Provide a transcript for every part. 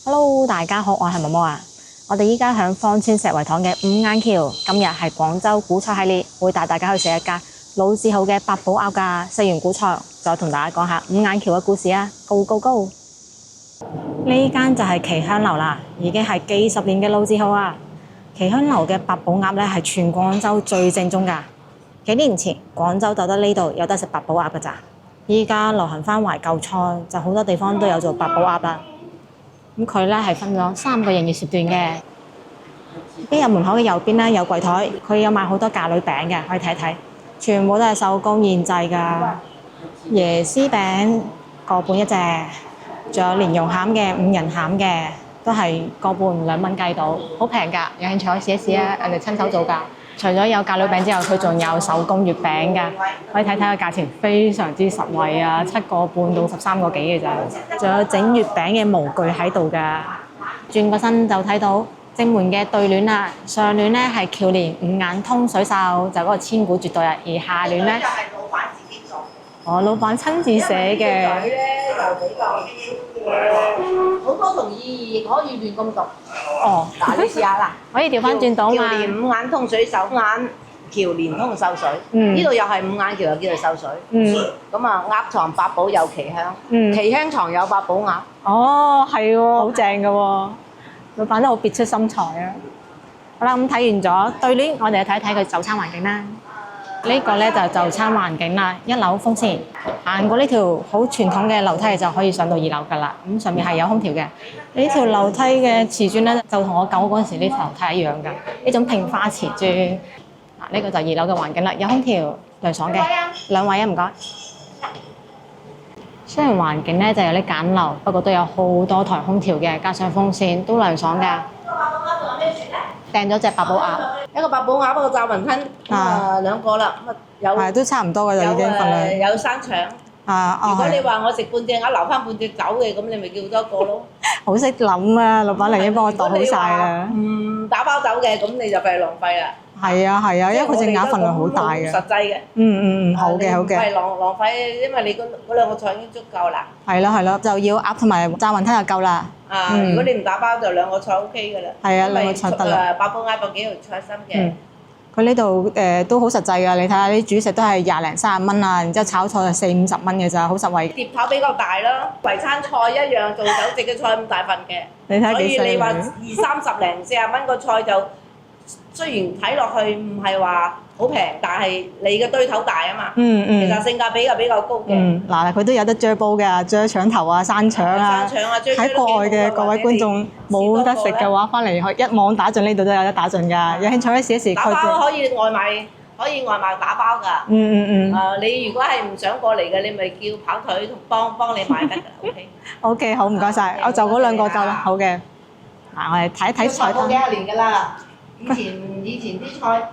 Hello，大家好，我係毛毛啊。我哋依家響芳村石圍塘嘅五眼橋，今日係廣州古菜系列，會帶大家去食一間老字號嘅八寶鴨㗎。食完古菜，再同大家講下五眼橋嘅故事啊！Go go go！呢間就係奇香樓啦，已經係幾十年嘅老字號啊。奇香樓嘅八寶鴨咧係全廣州最正宗㗎。幾年前廣州就得呢度有得食八寶鴨㗎咋，依家流行翻懷舊菜，就好多地方都有做八寶鴨啦。咁佢咧係分咗3個營業時段嘅。一入門口嘅右邊咧有櫃台，佢有賣好多嫁女餅嘅，可以睇睇，全部都係手工現製㗎。椰絲餅個半一隻，仲有蓮蓉餡嘅、5仁餡嘅，都係個半2蚊計到，好平㗎。有興趣可以試一試啊！人哋親手做㗎。除咗有嫁女餅之後，佢仲有手工月餅㗎，可以睇睇個價錢非常之實惠啊，7個半到13個幾嘅咋。仲有整月餅嘅模具喺度㗎。轉個身就睇到正門嘅對聯啦，上聯咧係橋連五眼通水秀，就嗰個千古絕對啊。而下聯咧，我老闆親自寫嘅。好多同意義可以亂咁讀。哦，嗱，你試下啦。可以調翻轉到嘛？橋連五眼通水秀，眼橋連通秀水。呢度又係五眼橋，又叫做秀水。咁啊，鴨藏八寶有奇香。奇香藏有八寶鴨。哦，係喎，好正㗎喎，老闆都好別出心裁啊！好啦，咁睇完咗對聯，我哋睇一睇佢就餐環境啦。呢個咧就就餐環境啦，一樓風扇，行過呢條好傳統嘅樓梯就可以上到2樓㗎啦。咁上面係有空調嘅。呢條樓梯嘅瓷磚咧，就同我舊嗰陣時呢條樓梯一樣㗎，呢種拼花瓷磚。嗱，呢個就2樓嘅環境啦，有空調，涼爽嘅。2位啊，唔該。雖然環境咧就有啲簡陋，不過都有好多台空調嘅，加上風扇都涼爽㗎。訂咗隻八寶鴨，一個八寶鴨，一個炸雲吞，2個啦。咁啊有係都差唔多㗎啦，已經份量。有生腸。如果你話我食半隻鴨留翻半隻走嘅，咁你咪叫多個咯。好識諗啊，老闆，你已經幫我度好晒啦。唔打包走嘅，咁你就費浪費啦。係啊，因為佢隻鴨份量好大嘅。實際嘅。好嘅。唔係浪費，因為你嗰2個菜已經足夠啦。係咯，就要鴨同埋炸雲吞就夠啦。如果你唔打包就2個菜 OK 㗎啦。係啊，2個菜得啦。八寶鴨有幾條菜心嘅。佢呢度都好實際㗎，你睇下啲主食都係20零30蚊啊，然之後炒菜就40、50蚊嘅咋，好實惠。碟頭比較大咯，圍餐菜一樣做酒席嘅菜咁大份嘅。你睇幾細？所以你話20、30零40蚊個菜就雖然睇落去唔係話好平，但係你嘅堆頭大啊嘛。其實性價比又比較高嘅。嗱，佢都有得啫煲嘅，啫腸頭啊、生腸啊。喺國外嘅各位觀眾冇得食嘅話，翻嚟一網打盡呢度都有得打盡㗎。有興趣可以試一試。打包可以外賣打包㗎。你如果係唔想過嚟嘅，你咪叫跑腿幫你買得㗎。OK。OK， 好，唔該晒。我就嗰2個就啦。好嘅。嗱，我哋睇一睇菜單。幾廿年㗎啦。以前啲菜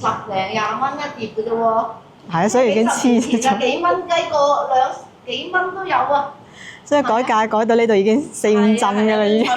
10零20蚊一碟㗎啫喎。係啊，所以已經黐咗。其實幾蚊雞幾蚊都有啊。所以改價改到呢度已經4、5浸㗎啦，已經。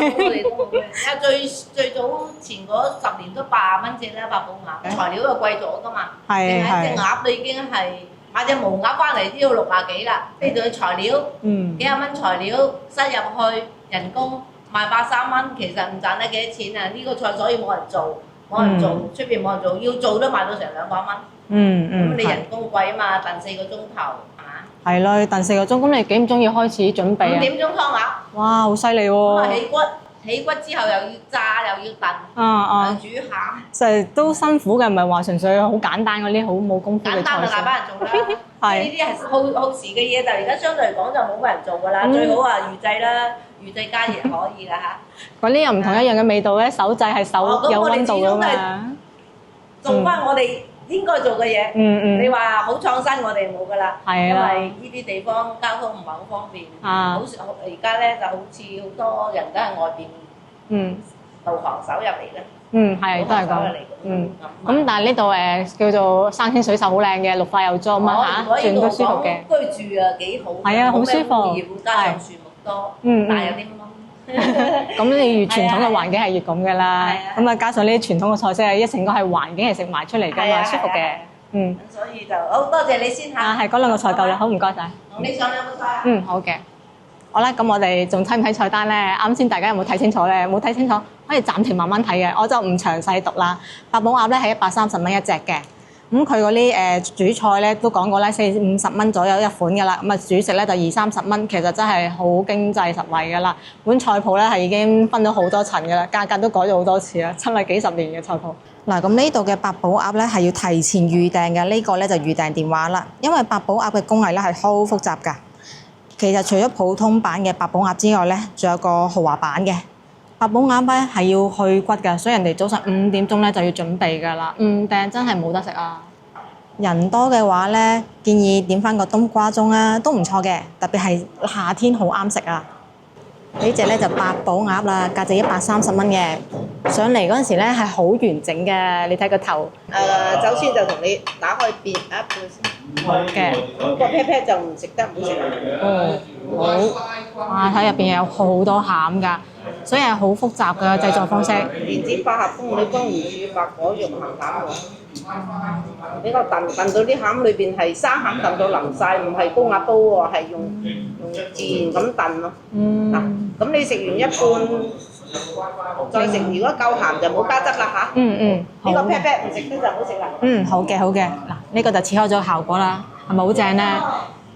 最早前嗰10年都80蚊隻啦，八寶鴨。材料又貴咗㗎嘛。係。隻鴨都已經係買隻毛鴨翻嚟都要60幾啦。呢度嘅材料，幾廿蚊材料塞入去，人工賣8、3蚊，其實唔賺得幾多錢啊！呢個菜所以冇人做，出邊冇人做，要做都賣到成200蚊。咁你人工貴啊嘛，燉4個鐘頭，係嘛？係咯，燉4個鐘，咁你幾點鐘要開始準備啊？5點鐘湯鴨。哇，好犀利喎！咁啊起骨之後又要炸又要燉，又煮餡。就係都辛苦嘅，唔係話純粹好簡單嗰啲好冇功夫嘅菜式。簡單就大班人做啦。呢啲係耗時嘅嘢，就而家相對嚟講就冇乜人做㗎啦。最好啊預製啦，預製加熱可以啦嚇。嗰啲又唔同一樣嘅味道咧，手製係手有溫度㗎嘛。做翻我哋應該做嘅嘢。你話好創新，我哋冇㗎啦。因為呢啲地方交通唔係好方便。而家咧就好似好多人都係外邊導航手入嚟咧。係都係咁。咁但係呢度叫做山清水秀，好靚嘅，綠化又裝啊嚇，全都舒服嘅。居住啊幾好。係啊，好舒服。加上樹木多，但係有啲蚊。咁你越傳統嘅環境係越咁㗎啦。咁啊加上呢啲傳統嘅菜式係一成個係環境係食埋出嚟㗎嘛，舒服嘅。所以就好多謝你先嚇。係嗰2個菜夠啦，好唔該晒。你上2個菜啊？好嘅。好啦，咁我哋仲睇唔睇菜單咧？啱先大家有冇睇清楚咧？冇睇清楚可以暫停慢慢睇嘅，我就唔詳細讀啦。八寶鴨咧係130蚊一隻嘅，咁佢嗰啲主菜咧都講過啦，40-50蚊左右一款㗎啦。咁啊主食咧就20-30蚊，其實真係好經濟實惠㗎啦。本菜譜咧係已經分咗好多層㗎啦，價格都改咗好多次啦，真係幾十年嘅菜譜。嗱，咁呢度嘅八寶鴨咧係要提前預訂嘅，呢個咧就預訂電話啦。因為八寶鴨嘅工藝咧係好複雜㗎。其實除咗普通版嘅八寶鴨之外咧，仲有個豪華版嘅八寶鴨咧係要去骨㗎，所以人哋早上5點鐘咧就要準備㗎啦，唔訂真係冇得食啊！人多嘅話咧，建議點翻個冬瓜盅啊，都唔錯嘅，特別係夏天好啱食啊！呢隻咧就八寶鴨啦，價值130蚊嘅，上嚟嗰陣時咧係好完整嘅，你睇個頭。首先就同你打開邊一半先嘅，個 pat pat 就唔食得，唔好食。好。哇！睇入邊有好多餡㗎，所以係好複雜嘅製作方式。蓮子百合風味江魚柱白果肉鹹蛋黃，比較燉到啲餡裏邊係生餡燉到淋晒，唔係高壓煲喎，係用自然咁燉咯。咁你食完一半，再食如果夠鹹就冇加汁啦嚇。呢個 pat pat 唔食得就唔好食啦。好嘅好嘅，嗱呢個就切開咗效果啦，係咪好正咧？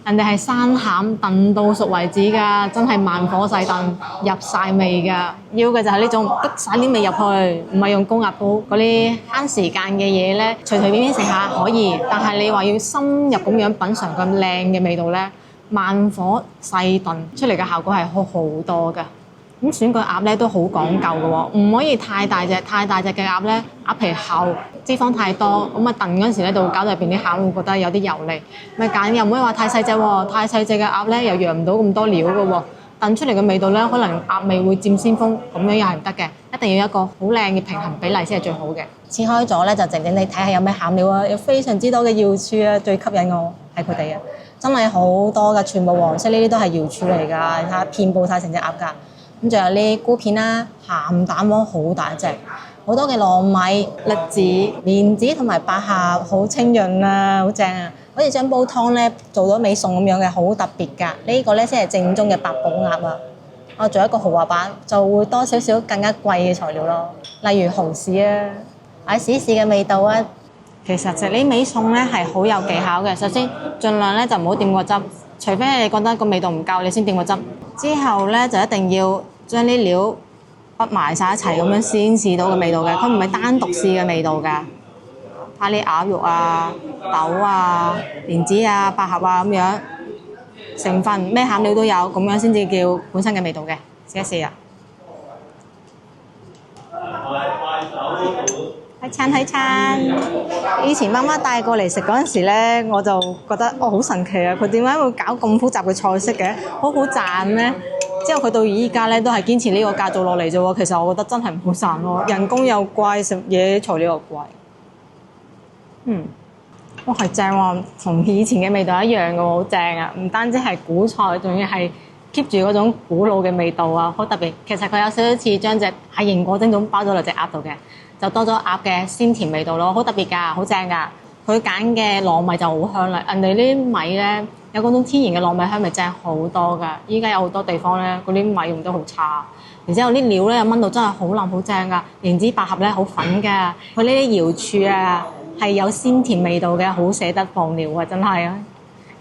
人哋係生餡燉到熟為止㗎，真係慢火細燉，入晒味㗎。要嘅就係呢種滴晒啲味入去，唔係用高壓煲嗰啲慳時間嘅嘢咧，隨隨便便食下可以。但係你話要深入咁樣品嚐咁靚嘅味道咧，慢火細燉出嚟嘅效果係好好多㗎。咁選個鴨咧都好講究嘅喎，唔可以太大隻嘅鴨咧，鴨皮厚，脂肪太多，咁啊燉嗰陣時咧就會搞到入邊啲餡會覺得有啲油膩。咪揀又唔可以話太細隻喎，太細隻嘅鴨咧又釀唔到咁多料嘅喎，燉出嚟嘅味道咧可能鴨味會佔先鋒，咁樣又係唔得嘅，一定要一個好靚嘅平衡比例先係最好嘅。切開咗咧就靜靜地睇下有咩餡料啊，有非常之多嘅瑤柱啊，最吸引我係佢哋啊，真係好多㗎，全部黃色呢啲都係瑤柱嚟㗎，睇下遍佈晒成隻鴨㗎。咁仲有啲菇片啦，鹹蛋黃好大隻，好多嘅糯米、栗子、蓮子同埋百合，好清潤啊，好正啊！好似將煲湯咧做咗味餸咁樣嘅，好特別㗎。呢個咧先係正宗嘅八寶鴨啊！我做一個豪華版，就會多少少更加貴嘅材料咯，例如蠔豉啊，或者試試嘅味道啊。其實食呢味餸咧係好有技巧嘅。首先，盡量咧就唔好掂個汁，除非你覺得個味道唔夠，你先掂個汁。之後咧就一定要將啲料畢埋晒一齊咁樣先試到個味道嘅，佢唔係單獨試嘅味道㗎。睇啲鴨肉啊、豆啊、蓮子啊、百合啊咁樣成分咩餡料都有，咁樣先至叫本身嘅味道嘅。試一試啊！睇餐，以前媽媽帶過嚟食嗰陣時咧，我就覺得好神奇啊！佢點解會搞咁複雜嘅菜式嘅？好好賺咧！之後佢到依家咧都係堅持呢個價做落嚟啫喎。其實我覺得真係唔好賺咯，人工又貴，食嘢材料又貴。哇係正喎，同以前嘅味道一樣嘅喎，好正啊！唔單止係古菜，仲要係 keep 住嗰種古老嘅味道啊，好特別。其實佢有少少似將隻蟹型果蒸粽包咗落隻鴨度嘅。就多咗鴨嘅鮮甜味道咯，好特別㗎，好正㗎。佢揀嘅糯米就好香啦，人哋啲米咧有嗰種天然嘅糯米香味正好多㗎。依家有好多地方咧，嗰啲米用得好差，然之後啲料咧炆到真係好腍好正㗎。蓮子百合咧好粉㗎，佢呢啲瑤柱啊係有鮮甜味道嘅，好捨得放料啊，真係啊！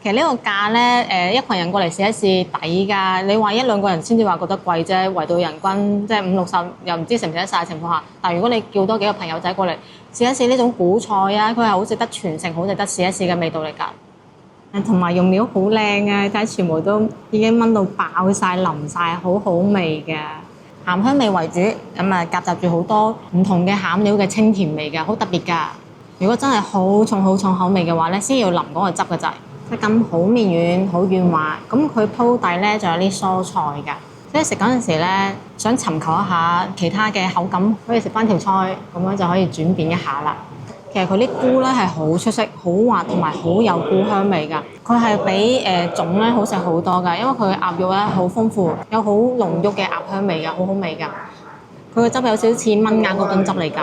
其實呢個價咧，一群人過嚟試一試抵㗎。你話一兩個人先至話覺得貴啫，圍到人均即係50-60，又唔知食唔食得晒嘅情況下。但係如果你叫多幾個朋友仔過嚟試一試呢種古菜啊，佢係好值得傳承、好值得試一試嘅味道嚟㗎。同埋用料好靚啊，睇下全部都已經炆到爆晒、淋晒，好好味嘅。鹹香味為主，咁啊夾雜住好多唔同嘅餡料嘅清甜味㗎，好特別㗎。如果真係好重口味嘅話咧，先要淋嗰個汁嘅咋。質感好綿軟，好軟滑。咁佢鋪底咧仲有啲蔬菜㗎，所以食嗰陣時咧想尋求一下其他嘅口感，可以食翻條菜咁樣就可以轉變一下啦。其實佢啲菇咧係好出色、好滑同埋好有菇香味㗎。佢係比粽咧好食好多㗎，因為佢嘅鴨肉咧好豐富，有好濃郁嘅鴨香味㗎，好好味㗎。佢個汁有少少似炆鴨嗰種汁嚟㗎，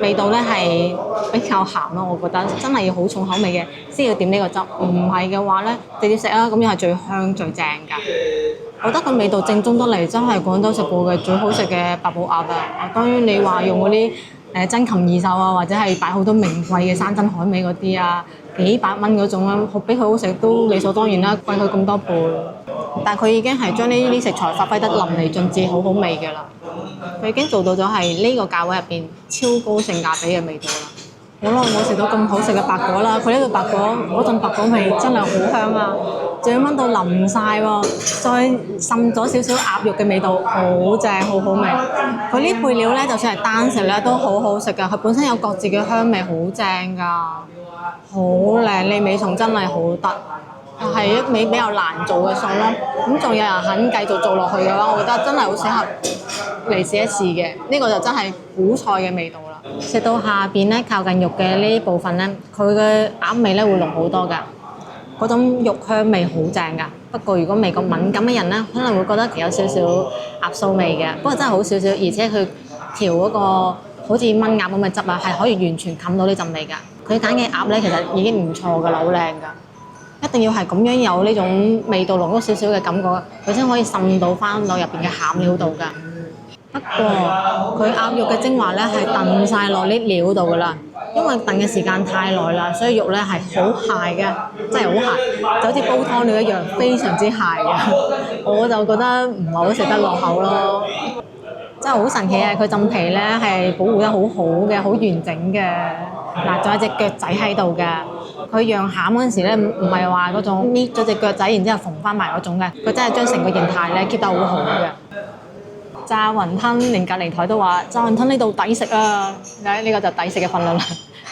味道咧係比較鹹咯，我覺得真係要好重口味嘅先要點呢個汁，唔係嘅話咧直接食啊，咁樣係最香最正㗎。我覺得個味道正宗得嚟，真係廣州食過嘅最好食嘅八寶鴨啊！當然你話用嗰啲珍禽異獸啊，或者係擺好多名貴嘅山珍海味嗰啲啊，幾百蚊嗰種啊，比佢好食都理所當然啦，貴佢咁多倍。但係佢已經係將呢啲食材發揮得淋漓盡致，好好味嘅啦。佢已經做到咗係呢個價位入邊超高性價比嘅味道啦。好耐冇食到咁好食嘅白果啦！佢呢個白果嗰陣白果味真係好香啊，仲要炆到腍晒喎，再滲咗少少鴨肉嘅味道，好正，好好味。佢呢配料咧，就算係單食咧都好好食噶，佢本身有各自嘅香味，好正噶，好靚，呢味餸真係好得。係一味比較難做嘅餸啦，咁仲有人肯繼續做落去嘅話，我覺得真係好適合嚟試一試嘅。呢個就真係古菜嘅味道啦。食到下邊咧，靠近肉嘅呢部分咧，佢嘅鴨味咧會濃好多㗎，嗰種肉香味好正㗎。不過如果味覺敏感嘅人咧，可能會覺得有少少鴨臊味嘅，不過真係好少少，而且佢調嗰個好似炆鴨咁嘅汁啊，係可以完全冚到呢陣味㗎。佢揀嘅鴨咧，其實已經唔錯㗎啦，好靚㗎。一定要係咁樣有呢種味道濃郁少少嘅感覺，佢先可以滲到翻落入邊嘅餡料度㗎。不過佢鴨肉嘅精華咧係燉晒落啲料度㗎啦，因為燉嘅時間太耐啦，所以肉咧係好蟹嘅，真係好蟹，就好似煲湯料一樣，非常之蟹嘅。我就覺得唔係好食得落口咯。真係好神奇啊！佢浸皮咧係保護得好好嘅，好完整嘅。嗱，仲有隻腳仔喺度嘅。佢釀餡嗰陣時咧，唔係話嗰種搣咗隻腳仔，然之後縫翻埋嗰種嘅。佢真係將成個形態咧 keep 得好好嘅。炸雲吞連隔離台都話炸雲吞呢度抵食啊！呢個就抵食嘅份量啦，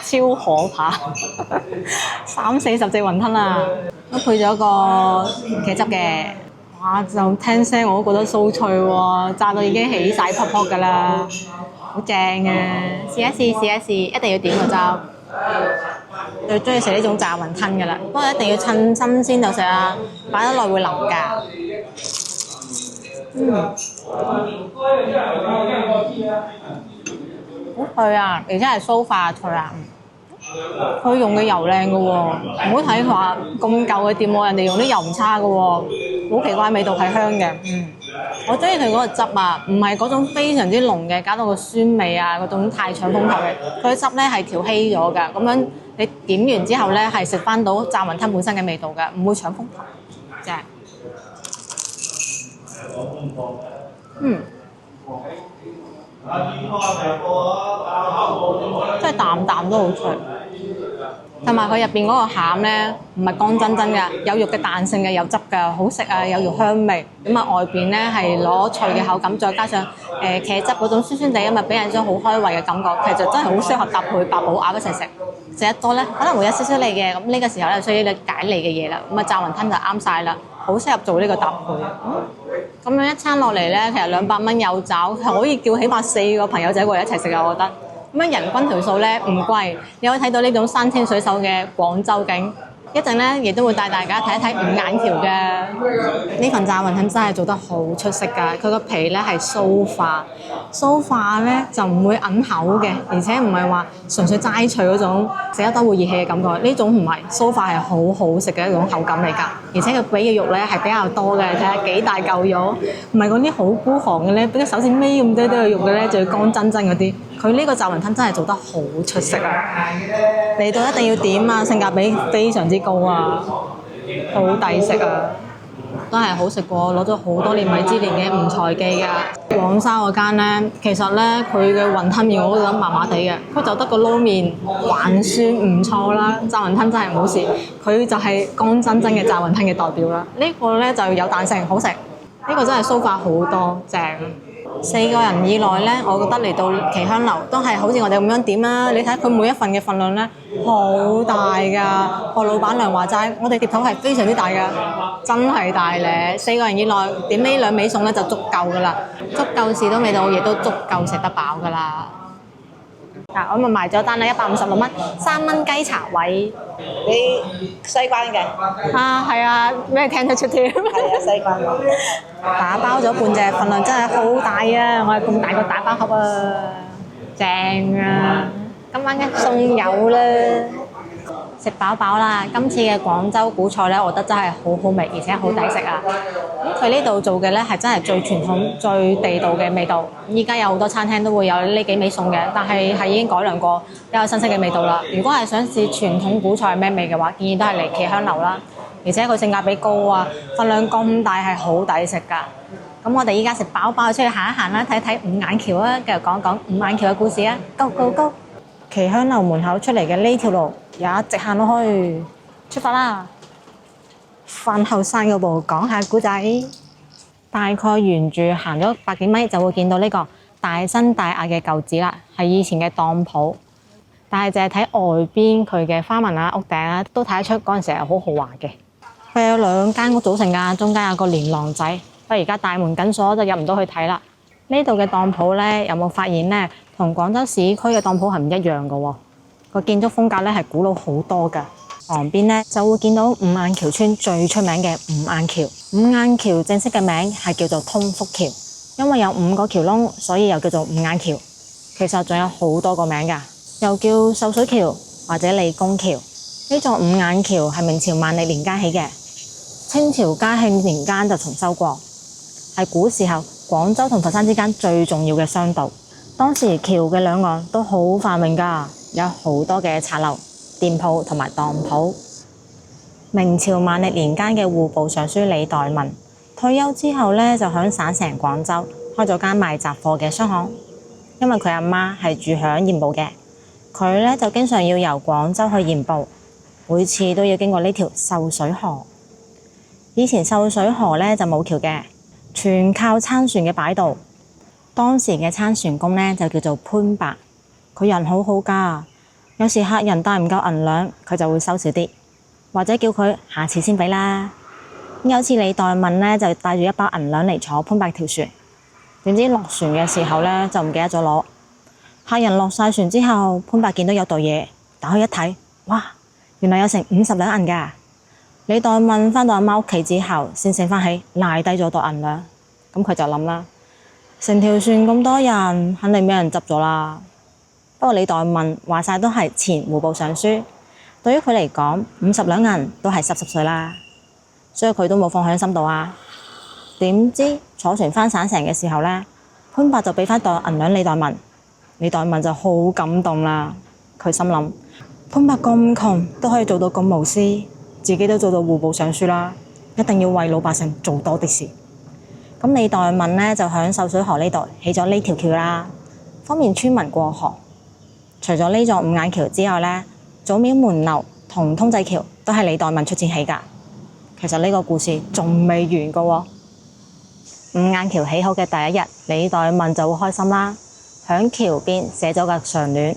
超可怕，30-40隻雲吞啊！都配咗個茄汁嘅。哇！就聽聲我都覺得酥脆喎，炸到已經起晒泡泡㗎啦，好正啊！試一試，試一試，一定要點個汁。最中意食呢種炸雲吞㗎啦，不過一定要趁新鮮就食啊，擺得耐會腍㗎。好脆啊，而且係酥化脆啊！佢用嘅油靚嘅喎，唔好睇佢話咁舊嘅店喎，人哋用啲油唔差嘅喎，好奇怪味道係香嘅。我中意佢嗰個汁啊，唔係嗰種非常之濃嘅，搞到個酸味啊嗰種太搶風頭嘅。佢汁咧係調稀咗㗎，咁樣你點完之後咧係食翻到炸雲吞本身嘅味道㗎，唔會搶風頭。正。即係啖啖都好脆，同埋佢入邊嗰個餡咧唔係乾真真嘅，有肉嘅彈性嘅，有汁嘅，好食啊，有肉香味。咁啊外邊咧係攞脆嘅口感，再加上茄汁嗰種酸酸地啊嘛，俾人一種好開胃嘅感覺。其實真係好適合搭配八寶鴨一齊食。食得多咧可能會有少少膩嘅，咁呢個時候咧需要你解膩嘅嘢啦。咁啊炸雲吞就啱晒啦，好適合做呢個搭配。咁樣一餐落嚟咧，其實200蚊有找，可以叫起碼4個朋友仔過嚟一齊食啊！我覺得咁樣人均條數咧唔貴，你可以睇到呢種山清水秀嘅廣州景。一陣咧亦都會帶大家睇一睇五眼橋嘅呢份炸雲吞，真係做得好出色㗎！佢個皮咧係酥化，酥化咧就唔會揞口嘅，而且唔係話純粹齋脆嗰種食得多會熱氣嘅感覺。呢種唔係酥化係好好食嘅一種口感嚟㗎，而且佢俾嘅肉咧係比較多嘅，睇下幾大嚿肉，唔係嗰啲好孤寒嘅咧，俾個手指尾咁多都有肉嘅咧，仲要乾真真嗰啲。佢呢個炸雲吞真係做得好出色啊！嚟到一定要點啊，性價比非常之高啊，好抵食啊！都係好食過攞咗好多年米芝蓮嘅吳財記㗎。黃沙嗰間咧，其實咧佢嘅雲吞麵我都覺得麻麻地嘅，佢就得個撈麵還算唔錯啦。炸雲吞真係唔好試，佢就係乾真真嘅炸雲吞嘅代表啦。呢個咧就有彈性，好食。呢個真係酥化好多，正。4個人以內咧，我覺得嚟到奇香樓都係好似我哋咁樣點啦。你睇佢每一份嘅份量咧，好大㗎。學老闆娘話齋，我哋碟頭係非常之大㗎，真係大咧。4個人以內點呢2味餸咧就足夠㗎啦，足夠試到味道，亦都足夠食得飽㗎啦。嗱，我咪埋咗單啦，156蚊，3蚊雞茶位。你西關嘅？啊，係啊，咩聽得出添？係啊，西關嘅。打包咗半隻，份量真係好大啊！我係咁大個打包盒啊，正啊！今晚嘅餸有啦。食飽飽啦！今次嘅廣州古菜咧，我覺得真係好好味，而且好抵食啊！佢呢度做嘅咧係真係最傳統、最地道嘅味道。依家有好多餐廳都會有呢幾味餸嘅，但係已經改良過，比較新式嘅味道啦。如果係想試傳統古菜係咩味嘅話，建議都係嚟茄香樓啦。而且佢性價比高啊，份量咁大係好抵食㗎。咁我哋依家食飽飽，出去行一行啦，睇睇五眼橋啊，繼續講講五眼橋嘅故事啊！Go go go！茄香樓門口出嚟嘅呢條路，一直行落去，出發啦！飯後散個步，講下古仔。大概沿住行咗百幾米，就會見到呢個大新大雅嘅舊址啦，係以前嘅當鋪。但係淨係睇外邊佢嘅花紋啊、屋頂啊，都睇得出嗰陣時係好豪華嘅。佢有2間屋組成㗎，中間有個連廊仔，不過而家大門緊鎖，就入唔到去睇啦。呢度嘅當鋪咧，有冇發現咧？同廣州市區嘅當鋪係唔一樣嘅喎。個建築風格咧係古老好多㗎。旁邊咧就會見到五眼橋村最出名嘅五眼橋。五眼橋正式嘅名係叫做通福橋，因為有5個橋窿，所以又叫做五眼橋。其實仲有好多個名㗎，又叫秀水橋或者利公橋。呢座五眼橋係明朝萬曆年間起嘅，清朝嘉慶年間就重修過，係古時候廣州同佛山之間最重要嘅商道。當時橋嘅兩岸都好繁榮㗎，有好多嘅茶樓、店鋪同埋當鋪。明朝萬曆年間嘅戶部尚書李代文退休之後咧，就響省城廣州開咗間賣雜貨嘅商行。因為佢阿媽係住響鹽步嘅，佢咧就經常要由廣州去鹽步，每次都要經過呢條秀水河。以前秀水河咧就冇橋嘅，全靠撐船嘅擺渡。當時嘅撐船工咧就叫做潘伯，佢人好好㗎。有時客人帶唔夠銀兩，佢就會收少啲，或者叫佢下次先俾啦。有次李代文咧就帶住一包銀兩嚟坐潘伯條船，點知落船嘅時候咧就唔記得咗攞。客人落晒船之後，潘伯見到有袋嘢，打開一睇，哇！原來有成50兩銀㗎。李代文返到阿媽屋企之後，先醒返起賴低咗袋銀兩，咁佢就諗啦。成條船咁多人，肯定俾人執咗啦。不過李代文話晒都係前戶部尚書，對於佢嚟講，50兩銀都係濕濕碎啦，所以佢都冇放喺心度啊。點知坐船返省城嘅時候呢，潘伯就俾翻袋銀兩李代文，李代文就好感動啦。佢心諗，潘伯咁窮都可以做到咁無私，自己都做到戶部尚書啦，一定要為老百姓做多啲事。咁李代文呢，就響秀水河呢度起咗呢條橋啦，方便村民過河。除咗呢座五眼橋之外呢，祖廟門樓同通濟橋都係李代文出錢起㗎。其實呢個故事仲未完㗎喎。五眼橋起好嘅第一日，李代文就好開心啦，響橋邊寫咗個上聯：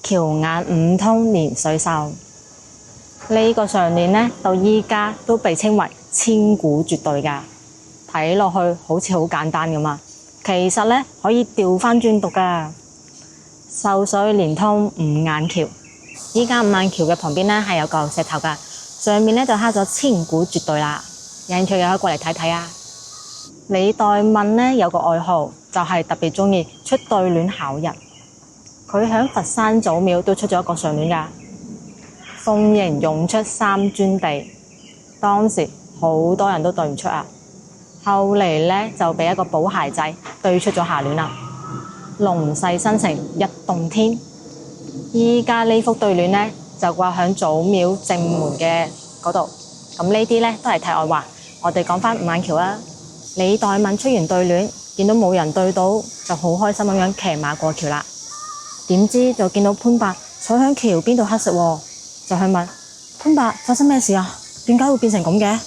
橋眼五通連水秀。呢個上聯呢，到依家都被稱為千古絕對㗎。睇落去好似好簡單咁嘛，其實呢，可以調翻轉讀㗎。秀水連通五眼橋，依家五眼橋嘅旁邊呢，係有個石頭㗎，上面呢就刻咗千古絕對啦。有興趣嘅可以過嚟睇睇啊。李代文呢有個愛好，就係特別鍾意出對聯考人。佢響佛山祖廟都出咗一個上聯㗎：鳳迎湧出三尊地。當時好多人都對唔出啊。後嚟呢，就俾一個補鞋仔對出咗下聯啦：龍勢新城一洞天。依家呢幅對聯呢，就掛響祖廟正門嘅嗰度。咁呢啲呢，都係題外話，我哋講翻五眼橋啦。李代文出完對聯，見到冇人對到，就好開心咁樣騎馬過橋啦。點知就見到潘伯坐響橋邊度乞食喎，就去問潘伯發生咩事啊？點解會變成咁嘅？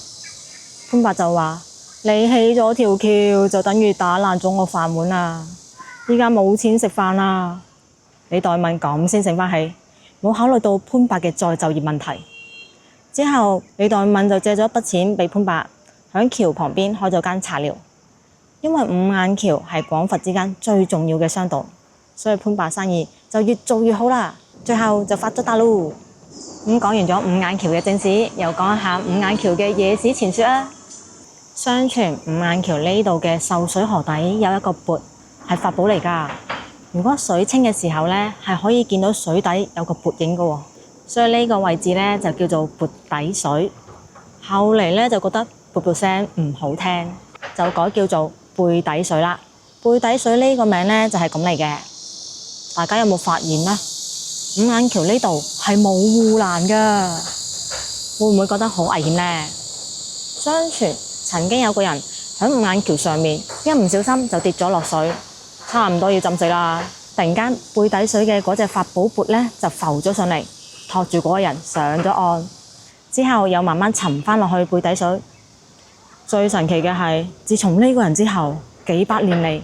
潘伯就話：你起咗條橋，就等於打爛咗我飯碗啊！依家冇錢食飯啦。李代文咁先醒返起，冇考慮到潘伯嘅再就業問題。之後李代文就借咗一筆錢俾潘伯，響橋旁邊開咗間茶寮。因為五眼橋係廣佛之間最重要嘅商道，所以潘伯生意就越做越好啦。最後就發咗達咯。講完咗五眼橋嘅正史，又講下五眼橋嘅野史傳說啊。相傳五眼橋呢度嘅秀水河底有一個缽，係法寶嚟㗎。如果水清嘅時候呢，係可以見到水底有個缽影㗎喎。所以呢個位置呢，就叫做缽底水。後嚟呢，就覺得缽缽聲唔好聽，就改叫做背底水啦。背底水呢個名呢，就係咁嚟嘅。大家有冇發現呢？五眼橋呢度係冇護欄噶，會唔會覺得好危險呢？相傳曾經有個人喺五眼橋上面一唔小心就跌咗落水，差唔多要浸死啦。突然間背底水嘅嗰隻法寶缽呢，就浮咗上嚟，托住嗰個人上咗岸，之後又慢慢沉翻落去背底水。最神奇嘅係，自從呢個人之後，幾百年嚟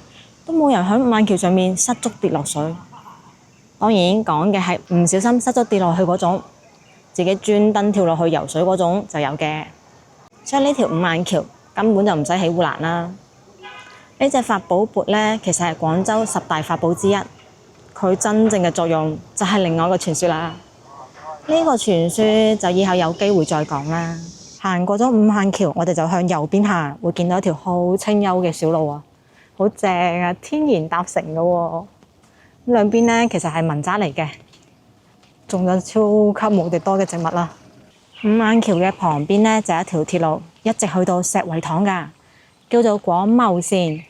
都冇人喺五眼橋上面失足跌落水。當然講嘅係唔小心失足跌落去嗰種，自己專登跳落去游水嗰種就有嘅。所以呢條五眼橋根本就唔使起護欄啦。呢隻法寶缽呢，其實係廣州10大法寶之一，佢真正嘅作用就係另外一個傳說啦。呢個傳說就以後有機會再講啦。行過咗五眼橋，我哋就向右邊行，會見到一條好清幽嘅小路啊，好正啊，天然搭成嘅喎。兩邊呢，其實係民宅嚟嘅，仲有超級無敵多嘅植物啦。五眼橋嘅旁邊呢，就有一條鐵路，一直去到石圍塘㗎，叫做廣茂線。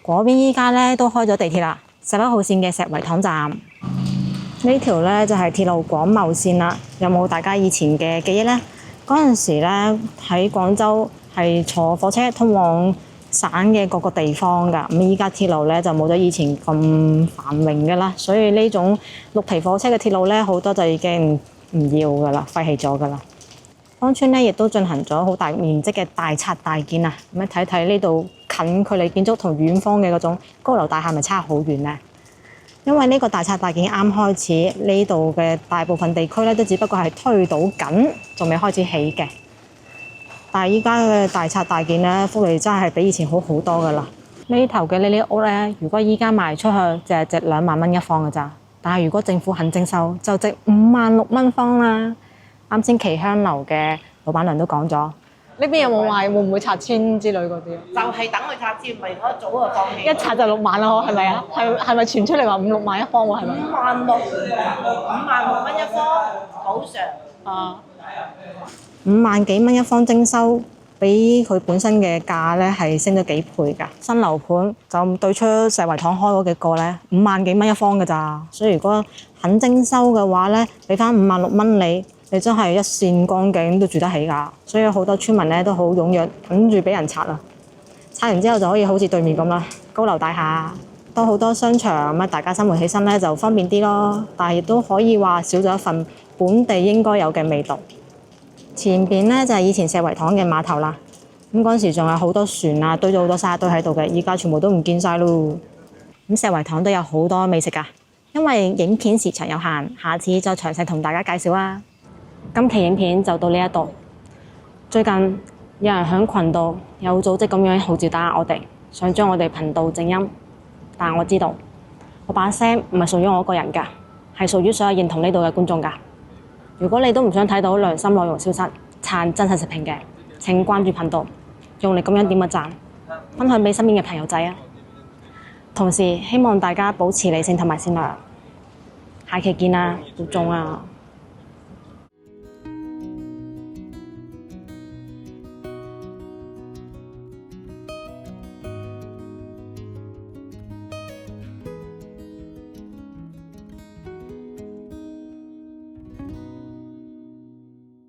嗰邊依家呢都開咗地鐵啦，11號線嘅石圍塘站。呢條呢就係鐵路廣茂線啦。有冇大家以前嘅記憶呢？嗰陣時呢喺廣州係坐火車通往省嘅各個地方㗎。咁依家鐵路呢就冇咗以前咁繁榮㗎啦，所以呢種綠皮火車嘅鐵路呢，好多就已經唔要㗎啦，廢棄咗㗎啦。芳村呢亦都進行咗好大面積嘅大拆大建啊！咁樣睇睇呢度近距離建築同遠方嘅嗰種高樓大廈，咪差好遠呢？因為呢個大拆大建啱開始，呢度嘅大部分地區呢都只不過係推倒緊，仲未開始起嘅。但係依家嘅大拆大建呢，福利真係比以前好好多㗎啦。呢頭嘅呢啲屋呢，如果依家賣出去，就係值2萬蚊一方㗎咋。但係如果政府肯徵收，就值56000蚊方啦。啱先奇香樓嘅老闆娘都講咗，呢邊有冇話會唔會拆遷之類嗰啲？就係等佢拆遷，咪如果早就放棄。一拆就6萬啦，係咪啊？係咪傳出嚟話5-6萬一方喎？係咪5萬6蚊一方補償。啊，5萬幾蚊一方徵收，比佢本身嘅價咧係升咗幾倍㗎。新樓盤就對出石圍塘開嗰幾個咧，5萬幾蚊一方㗎咋。所以如果肯徵收嘅話咧，俾翻56000蚊你真係一線光景都住得起㗎。所以好多村民咧都好踴躍，等住俾人拆啦。拆完之後就可以好似對面咁啦，高樓大廈，多好多商場，咁大家生活起身咧就方便啲咯。但係亦都可以話少咗一份本地應該有嘅味道。前邊咧就係以前石圍塘嘅碼頭啦。咁嗰陣時仲有好多船啊，堆咗好多沙堆喺度嘅，依家全部都唔見晒咯。咁石圍塘都有好多美食㗎，因為影片時長有限，下次再詳細同大家介紹啊。今期影片就到呢一度。最近有人喺群度有組織咁樣號召打壓我哋，想將我哋頻道靜音。但我知道我把聲唔係屬於我一個人㗎，係屬於所有認同呢度嘅觀眾㗎。如果你都唔想睇到良心內容消失，撐真實食評嘅，請關注頻道，用力咁樣點個讚，分享俾身邊嘅朋友仔啊！同時希望大家保持理性同埋善良。下期見啦，保重啊！